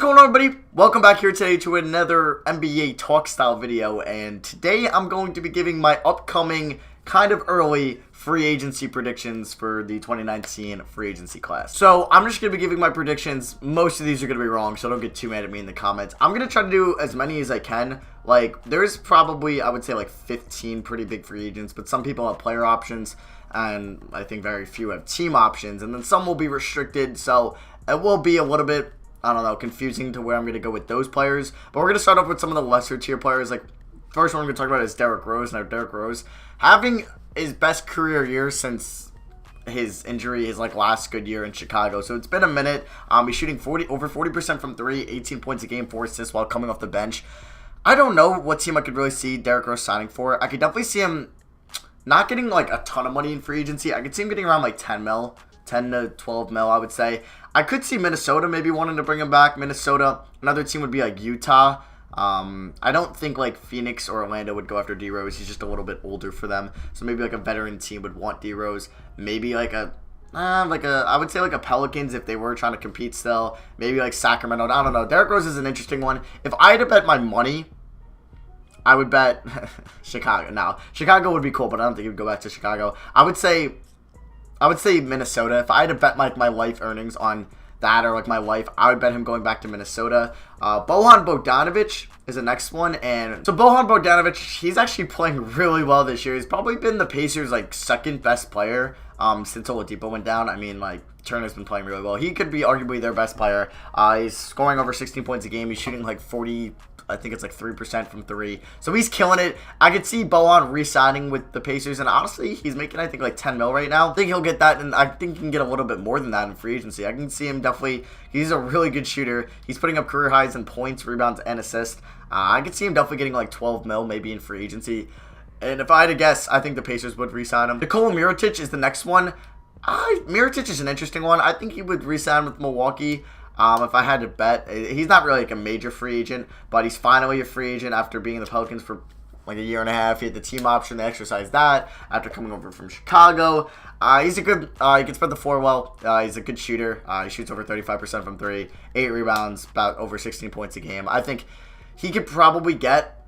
going on, everybody? Welcome back here today to another NBA talk style video, and today I'm going to be giving my upcoming kind of early free agency predictions for the 2019 free agency class. So I'm just going to be giving my predictions. Most of these are going to be wrong, so don't get too mad at me in the comments. I'm going to try to do as many as I can. Like, there's probably, I would say, like 15 pretty big free agents, but some people have player options, and I think very few have team options, and then some will be restricted, so it will be a little bit, I don't know, confusing to where I'm going to go with those players. But we're going to start off with some of the lesser tier players. Like, first one I'm going to talk about is Derrick Rose. Now, Derrick Rose having his best career year since his injury, his last good year in Chicago. So it's been a minute. He's shooting over 40% from three, 18 points a game, 4 assists while coming off the bench. I don't know what team I could really see Derrick Rose signing for. I could definitely see him not getting like a ton of money in free agency. I could see him getting around like 10 to 12 mil, I would say. I could see Minnesota maybe wanting to bring him back. Minnesota, another team would be like Utah. I don't think like Phoenix or Orlando would go after D Rose. He's just a little bit older for them. So maybe like a veteran team would want D Rose. Maybe like I would say like a Pelicans if they were trying to compete still. Maybe like Sacramento. I don't know. Derrick Rose is an interesting one. If I had to bet my money, I would bet Chicago. Now, Chicago would be cool, but I don't think he would go back to Chicago. I would say Minnesota. If I had to bet my life earnings on that or like my life, I would bet him going back to Minnesota. Bogdan Bogdanovich is the next one, and so Bogdan Bogdanovich, he's actually playing really well this year. He's probably been the Pacers like second best player since Oladipo went down. I mean, like, Turner's been playing really well. He could be arguably their best player. He's scoring over 16 points a game. He's shooting like 40, I think it's like 3% from three. So he's killing it. I could see Bojan re-signing with the Pacers, and honestly, he's making, I think, like 10 mil right now. I think he'll get that, and I think he can get a little bit more than that in free agency. I can see him definitely. He's a really good shooter. He's putting up career highs in points, rebounds, and assists. I could see him definitely getting like 12 mil maybe in free agency. And if I had to guess, I think the Pacers would re-sign him. Nikola Mirotic is the next one. Mirotic is an interesting one. I think he would re-sign with Milwaukee. If I had to bet, he's not really like a major free agent, but he's finally a free agent after being in the Pelicans for like a year and a half. He had the team option, they exercised that after coming over from Chicago. He's a good, he can spread the floor well. He's a good shooter. He shoots over 35% from three, 8 rebounds, about over 16 points a game. I think he could probably get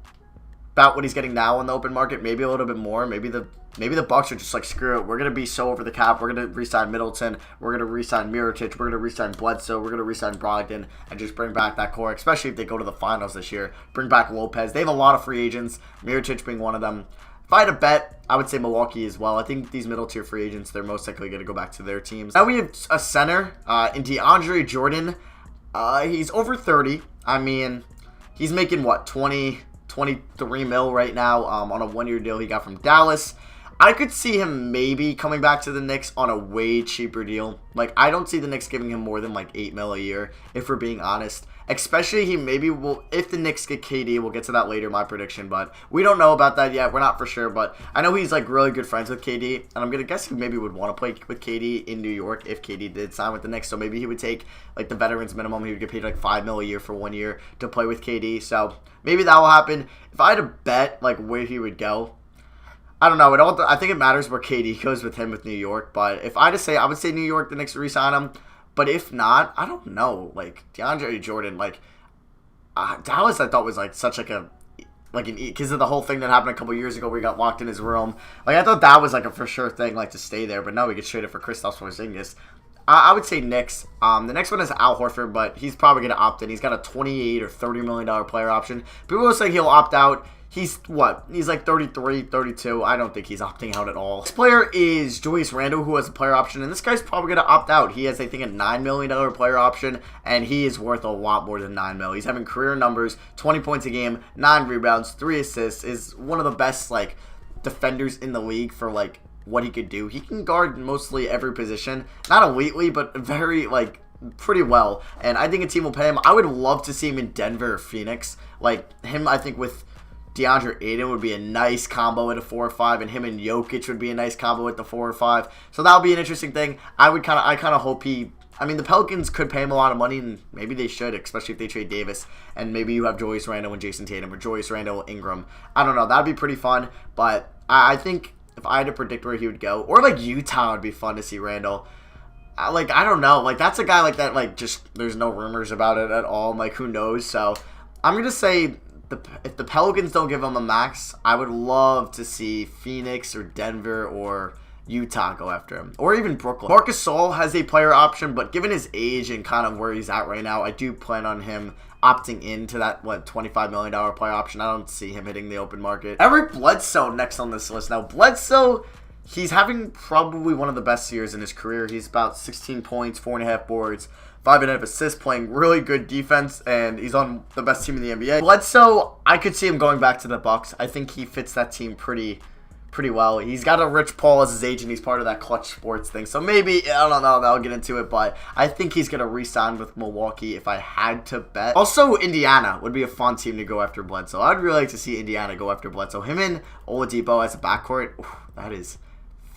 about what he's getting now on the open market, maybe a little bit more. Maybe the Bucks are just like, screw it, we're going to be so over the cap, we're going to re-sign Middleton, we're going to re-sign Mirotic, we're going to re-sign Bledsoe, we're going to re-sign Bogdan, and just bring back that core, especially if they go to the finals this year. Bring back Lopez. They have a lot of free agents, Mirotic being one of them. If I had to bet, I would say Milwaukee as well. I think these middle tier free agents, they're most likely going to go back to their teams. Now we have a center in DeAndre Jordan. He's over 30. I mean, he's making what, 23 mil right now on a one-year deal he got from Dallas. I could see him maybe coming back to the Knicks on a way cheaper deal. Like, I don't see the Knicks giving him more than like 8 mil a year, if we're being honest. Especially he maybe will, if the Knicks get KD, we'll get to that later, my prediction, but we don't know about that yet. We're not for sure, but I know he's like really good friends with KD, and I'm going to guess he maybe would want to play with KD in New York if KD did sign with the Knicks, so maybe he would take like the veterans minimum. He would get paid like 5 mil a year for 1 year to play with KD, so maybe that will happen. If I had to bet like where he would go, I don't know. I think it matters where KD goes with him with New York. But if I had to say, I would say New York, the Knicks re-sign him. But if not, I don't know. Like, DeAndre Jordan, like, Dallas I thought was like such like a, because of the whole thing that happened a couple years ago where he got locked in his room. Like, I thought that was like a for sure thing, like to stay there. But no, we get traded for Kristaps Porzingis. I would say Knicks. The next one is Al Horford, but he's probably going to opt in. He's got a $28 or $30 million player option. People will say he'll opt out. He's what? He's like 33, 32. I don't think he's opting out at all. This player is Julius Randle, who has a player option, and this guy's probably going to opt out. He has, I think, a $9 million player option, and he is worth a lot more than $9 million. He's having career numbers, 20 points a game, 9 rebounds, 3 assists, is one of the best, like, defenders in the league for, like, what he could do. He can guard mostly every position. Not elitely, but very, like, pretty well. And I think a team will pay him. I would love to see him in Denver or Phoenix. Like, him, I think, with DeAndre Ayton would be a nice combo at a 4 or 5, and him and Jokic would be a nice combo at the 4 or 5. So that would be an interesting thing. I kind of hope he. I mean, the Pelicans could pay him a lot of money, and maybe they should, especially if they trade Davis, and maybe you have Julius Randle and Jason Tatum, or Julius Randle, Ingram. I don't know. That'd be pretty fun. But I think if I had to predict where he would go, or like Utah would be fun to see Randle. I don't know. Like, that's a guy like that, like, just, there's no rumors about it at all. Like, who knows? So, I'm going to say, if the Pelicans don't give him a max, I would love to see Phoenix or Denver or Utah go after him. Or even Brooklyn. Marcus Gasol has a player option, but given his age and kind of where he's at right now, I do plan on him opting into that, $25 million player option. I don't see him hitting the open market. Eric Bledsoe next on this list. Now, Bledsoe, he's having probably one of the best years in his career. He's about 16 points, 4.5 boards, 5.5 assists, playing really good defense, and he's on the best team in the NBA. Bledsoe, I could see him going back to the Bucks. I think he fits that team pretty well. He's got a Rich Paul as his agent. He's part of that Clutch Sports thing. So maybe, I don't know, I'll get into it, but I think he's going to re-sign with Milwaukee if I had to bet. Also, Indiana would be a fun team to go after Bledsoe. I'd really like to see Indiana go after Bledsoe. Him and Oladipo as a backcourt, that is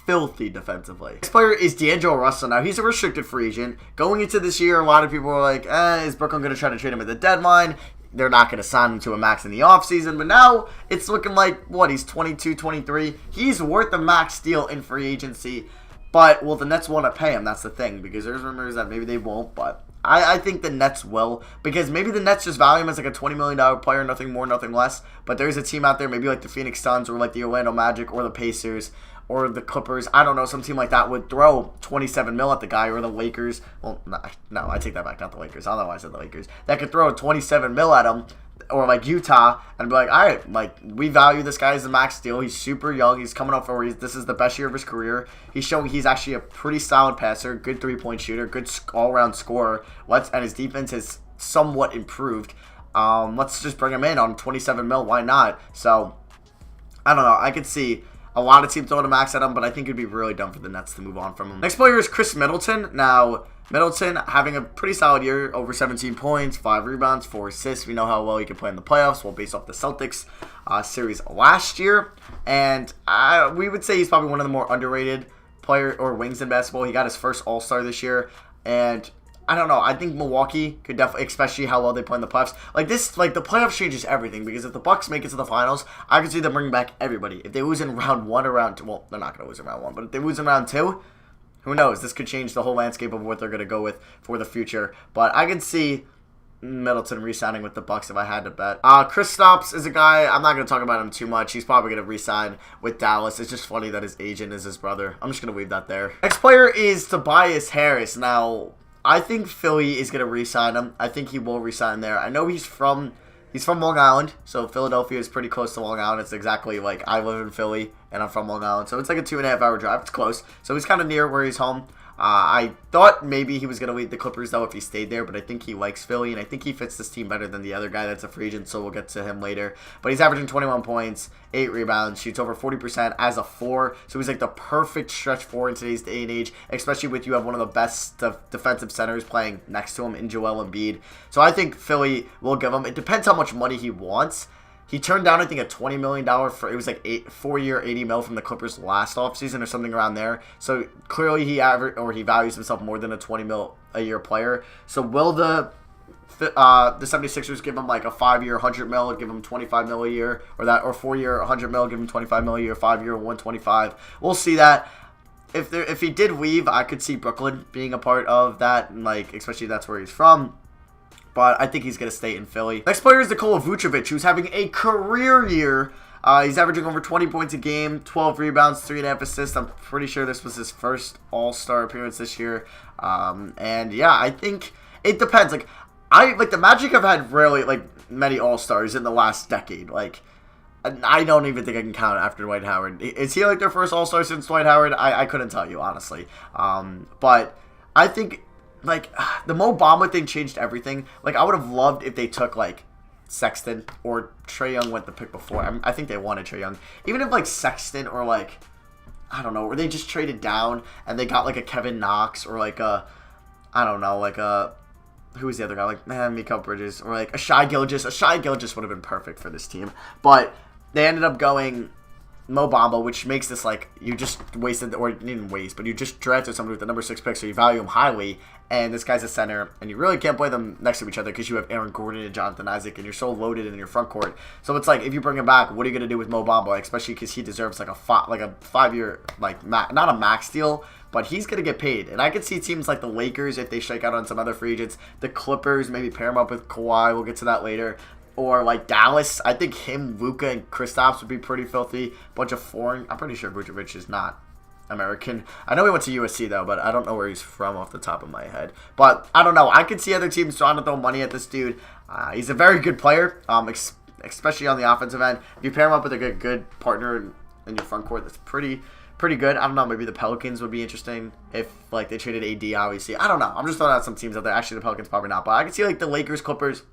filthy defensively. Next player is DeAngelo Russell. Now, he's a restricted free agent. Going into this year, a lot of people were like, is Brooklyn going to try to trade him at the deadline? They're not going to sign him to a max in the offseason. But now, it's looking like, he's 22, 23. He's worth a max deal in free agency. But, the Nets want to pay him. That's the thing. Because there's rumors that maybe they won't. But I think the Nets will. Because maybe the Nets just value him as like a $20 million player. Nothing more, nothing less. But there's a team out there, maybe like the Phoenix Suns or like the Orlando Magic or the Pacers or the Clippers, I don't know, some team like that would throw 27 mil at the guy, or the Lakers. Well, no, I take that back, not the Lakers. I don't know why I said the Lakers. That could throw 27 mil at him, or like Utah, and be like, all right, like, we value this guy as a max deal. He's super young. He's coming up for this is the best year of his career. He's showing he's actually a pretty solid passer, good three-point shooter, good all-around scorer. And his defense has somewhat improved. Let's just bring him in on 27 mil. Why not? So, I don't know. I could see a lot of teams throwing a max at him, but I think it'd be really dumb for the Nets to move on from him. Next player is Chris Middleton. Now, Middleton having a pretty solid year, over 17 points, 5 rebounds, 4 assists. We know how well he can play in the playoffs, based off the Celtics series last year. And we would say he's probably one of the more underrated player or wings in basketball. He got his first All-Star this year, and I don't know. I think Milwaukee could definitely, especially how well they play in the playoffs. The playoffs changes everything, because if the Bucks make it to the finals, I can see them bringing back everybody. If they lose in round 1 or round 2, they're not going to lose in round 1, but if they lose in round 2, who knows? This could change the whole landscape of what they're going to go with for the future. But I can see Middleton re-signing with the Bucks if I had to bet. Kristaps is a guy, I'm not going to talk about him too much. He's probably going to re-sign with Dallas. It's just funny that his agent is his brother. I'm just going to leave that there. Next player is Tobias Harris. Now, I think Philly is going to re-sign him. I think he will re-sign there. I know he's from Long Island, so Philadelphia is pretty close to Long Island. It's exactly like I live in Philly, and I'm from Long Island, so it's like a 2.5 hour drive. It's close, so he's kind of near where he's home. I thought maybe he was going to lead the Clippers, though, if he stayed there, but I think he likes Philly, and I think he fits this team better than the other guy that's a free agent, so we'll get to him later. But he's averaging 21 points, 8 rebounds, shoots over 40% as a 4, so he's like the perfect stretch 4 in today's day and age, especially with you have one of the best defensive centers playing next to him in Joel Embiid. So I think Philly will give him, it depends how much money he wants. He turned down, I think, a $20 million for, it was like 4-year, $80 million from the Clippers last offseason or something around there. So clearly he values himself more than a $20 million a year player. So will the 76ers give him like a 5-year, $100 million, give him $25 million a year, or 4-year, $100 million, give him $25 million a year, 5-year, $125? We'll see that. If he did leave, I could see Brooklyn being a part of that, and especially that's where he's from. But I think he's going to stay in Philly. Next player is Nikola Mirotic, who's having a career year. He's averaging over 20 points a game, 12 rebounds, 3.5 assists. I'm pretty sure this was his first All-Star appearance this year. And yeah, I think it depends. The Magic have had rarely many All-Stars in the last decade. I don't even think I can count after Dwight Howard. Is he their first All-Star since Dwight Howard? I couldn't tell you, honestly. But I think the Mo Bamba thing changed everything. I would have loved if they took Sexton, or Trae Young went the pick before. I think they wanted Trae Young. Even if Sexton or I don't know, or they just traded down and they got a Kevin Knox, or I don't know, who was the other guy? Mikael Bridges, or a Shai Gilgeous. A Shai Gilgeous would have been perfect for this team. But they ended up going Mo Bamba, which makes this like you just wasted, or you didn't waste, but you just drafted somebody with the number 6 pick, so you value him highly, and this guy's a center, and you really can't play them next to each other because you have Aaron Gordon and Jonathan Isaac, and you're so loaded in your front court. So it's like, if you bring him back, what are you going to do with Mo Bamba, like, especially because he deserves like a 5-year, like, not a max deal, but he's going to get paid. And I could see teams like the Lakers, if they strike out on some other free agents, the Clippers, maybe pair him up with Kawhi, we'll get to that later. Or like Dallas, I think him, Luka, and Kristaps would be pretty filthy. Bunch of foreign. I'm pretty sure Vucevic is not American. I know he went to USC though, but I don't know where he's from off the top of my head. But I don't know. I could see other teams trying to throw money at this dude. He's a very good player, especially on the offensive end. If you pair him up with a good partner in your front court, that's pretty good. I don't know. Maybe the Pelicans would be interesting if like they traded AD. Obviously, I don't know. I'm just throwing out some teams out there. Actually, the Pelicans probably not, but I could see like the Lakers, Clippers,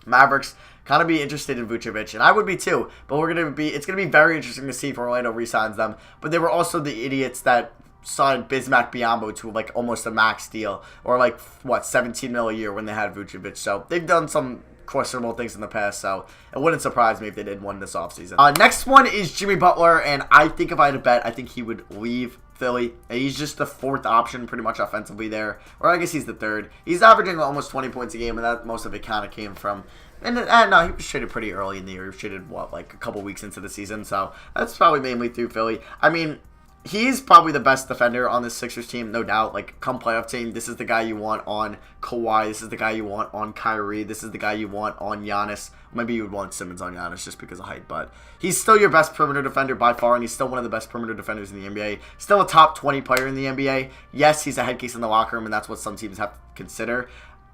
Mavericks kind of be interested in Vucevic, and I would be too. But it's gonna be very interesting to see if Orlando re-signs them. But they were also the idiots that signed Bismack Biyombo to like almost a max deal, or like what, 17 mil a year when they had Vucevic. So they've done some questionable things in the past, so it wouldn't surprise me if they did one this offseason. Next one is Jimmy Butler, and I think if I had to bet, I think he would leave Philly. He's just the 4th option pretty much offensively there, or I guess he's the 3rd. He's averaging almost 20 points a game, and that most of it kind of came from, and no, he was traded pretty early in the year. He was traded, what, like a couple weeks into the season, so that's probably mainly through Philly. I mean, he's probably the best defender on this Sixers team, no doubt. Like, come playoff team, this is the guy you want on Kawhi. This is the guy you want on Kyrie. This is the guy you want on Giannis. Maybe you would want Simmons on Giannis just because of height, but he's still your best perimeter defender by far, and he's still one of the best perimeter defenders in the NBA. Still a top 20 player in the NBA. Yes, he's a head case in the locker room, and that's what some teams have to consider.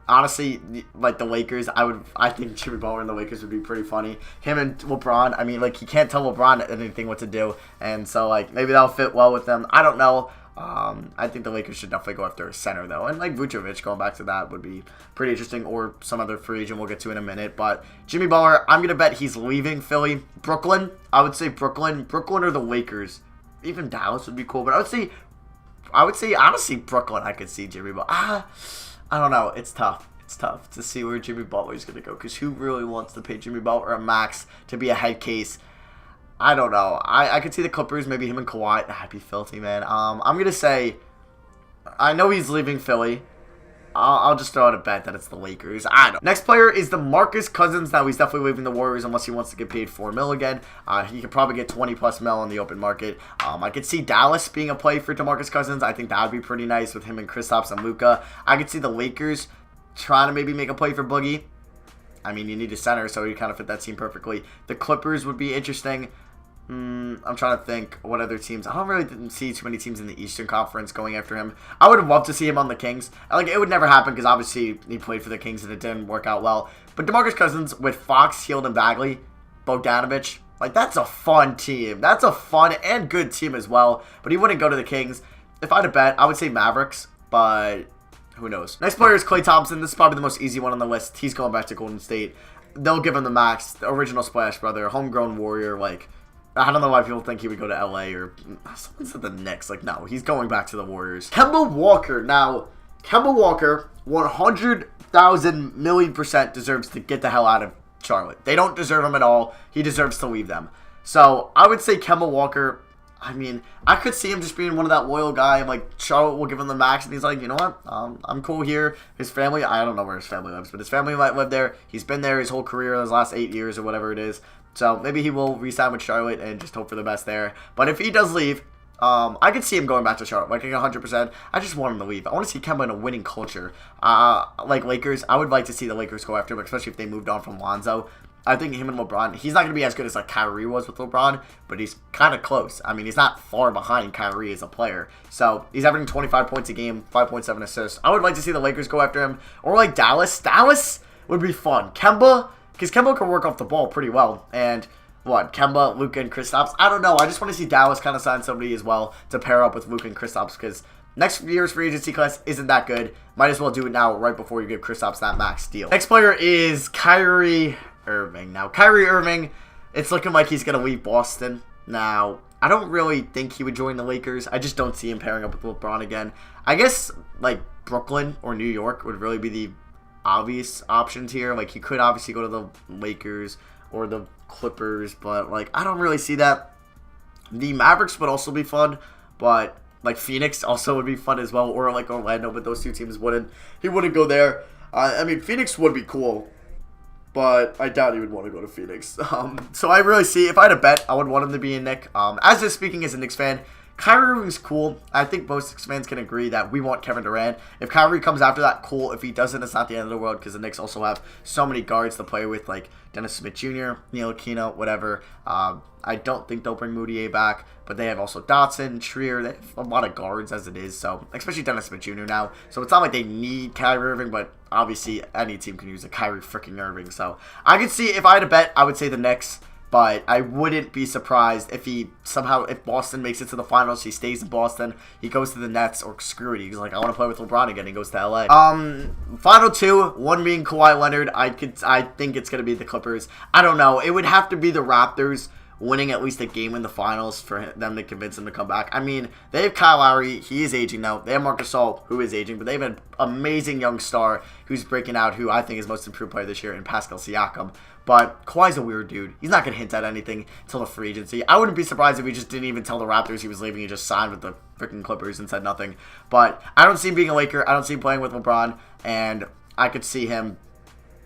Honestly, like the Lakers, I think Jimmy Butler and the Lakers would be pretty funny. Him and LeBron, I mean, like, he can't tell LeBron anything what to do, and so, like, maybe that'll fit well with them. I don't know. I think the Lakers should definitely go after a center, though, and, like, Vucevic, going back to that, would be pretty interesting, or some other free agent we'll get to in a minute. But Jimmy Butler, I'm going to bet he's leaving Philly. Brooklyn, I would say Brooklyn or the Lakers. Even Dallas would be cool, but I would say, honestly, Brooklyn, I could see Jimmy Butler. I don't know. It's tough. It's tough to see where Jimmy Butler is going to go, because who really wants to pay Jimmy Butler a max to be a head case? I don't know. I could see the Clippers, maybe him and Kawhi. That'd be filthy, man. I'm going to say, I know he's leaving Philly. I'll just throw out a bet that it's the Lakers. I don't know. Next player is DeMarcus Cousins. Now, he's definitely leaving the Warriors unless he wants to get paid $4 million again. He could probably get 20+ mil on the open market. I could see Dallas being a play for DeMarcus Cousins. I think that would be pretty nice with him and Kristaps and Luka. I could see the Lakers trying to maybe make a play for Boogie. I mean, you need a center, so he kind of fit that team perfectly. The Clippers would be interesting. I'm trying to think what other teams. I don't really see too many teams in the Eastern Conference going after him. I would love to see him on the Kings. Like, it would never happen because obviously he played for the Kings and it didn't work out well. But DeMarcus Cousins with Fox, Hield, and Bagley, Bogdanovich, like, that's a fun team. That's a fun and good team as well. But he wouldn't go to the Kings. If I had to bet, I would say Mavericks, but who knows. Next player is Klay Thompson. This is probably the most easy one on the list. He's going back to Golden State. They'll give him the max. The original Splash Brother, homegrown warrior, like, I don't know why people think he would go to LA or someone said the Knicks. Like, no, he's going back to the Warriors. Kemba Walker. Now, Kemba Walker, 100,000 million% deserves to get the hell out of Charlotte. They don't deserve him at all. He deserves to leave them. So, I would say Kemba Walker, I mean, I could see him just being one of that loyal guy. Like, Charlotte will give him the max, and he's like, you know what? I'm cool here. His family, I don't know where his family lives, but his family might live there. He's been there his whole career, his last 8 years or whatever it is. So maybe he will re-sign with Charlotte and just hope for the best there. But if he does leave, I could see him going back to Charlotte, like 100%. I just want him to leave. I want to see Kemba in a winning culture. Like Lakers, I would like to see the Lakers go after him, especially if they moved on from Lonzo. I think him and LeBron, he's not going to be as good as like Kyrie was with LeBron, but he's kind of close. I mean, he's not far behind Kyrie as a player. So he's averaging 25 points a game, 5.7 assists. I would like to see the Lakers go after him. Or like Dallas. Dallas would be fun. Kemba, because Kemba can work off the ball pretty well. And what? Kemba, Luka, and Kristaps? I don't know. I just want to see Dallas kind of sign somebody as well to pair up with Luka and Kristaps, because next year's free agency class isn't that good. Might as well do it now right before you give Kristaps that max deal. Next player is Kyrie Irving. Now, Kyrie Irving, it's looking like he's going to leave Boston. Now, I don't really think he would join the Lakers. I just don't see him pairing up with LeBron again. I guess, like, Brooklyn or New York would really be the obvious options here. Like, he could obviously go to the Lakers or the Clippers, but, like, I don't really see that. The Mavericks would also be fun, but like Phoenix also would be fun as well, or like Orlando, but those two teams wouldn't. He wouldn't go there. I mean, Phoenix would be cool, but I doubt he would want to go to Phoenix. So I really see, if I had a bet, I would want him to be in Nick. As is speaking as a Knicks fan, Kyrie Irving's cool. I think most Knicks fans can agree that we want Kevin Durant. If Kyrie comes after that, cool. If he doesn't, it's not the end of the world, because the Knicks also have so many guards to play with, like Dennis Smith Jr., Neil Aquino, whatever. I don't think they'll bring Moutier back, but they have also Dotson, Trier. They have a lot of guards as it is, so especially Dennis Smith Jr. now. So it's not like they need Kyrie Irving, but obviously any team can use a Kyrie freaking Irving. So I could see, if I had a bet, I would say the Knicks. But I wouldn't be surprised if if Boston makes it to the finals, he stays in Boston, he goes to the Nets, or screw it, he's like, I want to play with LeBron again, he goes to LA. Final two, one being Kawhi Leonard. I think it's going to be the Clippers. I don't know. It would have to be the Raptors winning at least a game in the finals for them to convince him to come back. I mean, they have Kyle Lowry. He is aging now. They have Marcus Gasol, who is aging, but they have an amazing young star who's breaking out, who I think is most improved player this year, in Pascal Siakam. But Kawhi's a weird dude. He's not going to hint at anything until the free agency. I wouldn't be surprised if he just didn't even tell the Raptors he was leaving. He just signed with the freaking Clippers and said nothing. But I don't see him being a Laker. I don't see him playing with LeBron. And I could see him.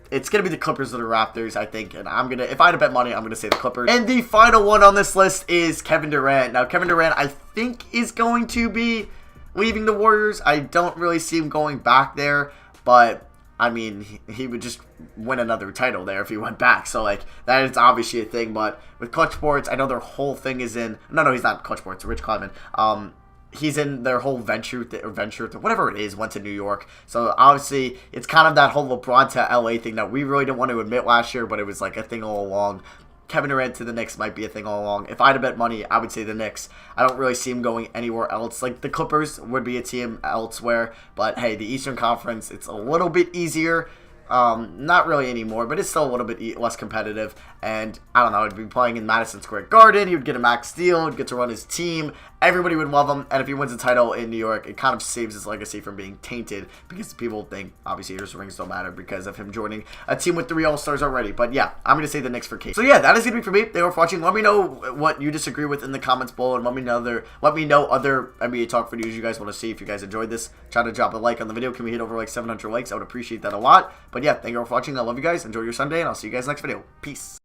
It's going to be the Clippers or the Raptors, I think. And if I had to bet money, I'm going to say the Clippers. And the final one on this list is Kevin Durant. Now, Kevin Durant, I think, is going to be leaving the Warriors. I don't really see him going back there. But I mean, he would just win another title there if he went back. So, like, that is obviously a thing. But with Clutch Sports, I know their whole thing is in... No, he's not Clutch Sports. Rich Kleiman. He's in their whole venture, whatever it is, went to New York. So, obviously, it's kind of that whole LeBron to LA thing that we really didn't want to admit last year, but it was like a thing all along. Kevin Durant to the Knicks might be a thing all along. If I had to bet money, I would say the Knicks. I don't really see him going anywhere else. Like, the Clippers would be a team elsewhere. But, hey, the Eastern Conference, it's a little bit easier. Not really anymore, but it's still a little bit less competitive. And, I don't know, he'd be playing in Madison Square Garden. He would get a max deal. He'd get to run his team. Everybody would love him. And if he wins a title in New York, it kind of saves his legacy from being tainted, because people think, obviously, his rings don't matter because of him joining a team with 3 All-Stars already. But, yeah, I'm going to say the Knicks for Kate. So, yeah, that is going to be for me. Thank you for watching. Let me know what you disagree with in the comments below, and let me know other NBA Talk videos you guys want to see. If you guys enjoyed this, try to drop a like on the video. Can we hit over like 700 likes? I would appreciate that a lot. But, yeah, thank you for watching. I love you guys. Enjoy your Sunday, and I'll see you guys next video. Peace.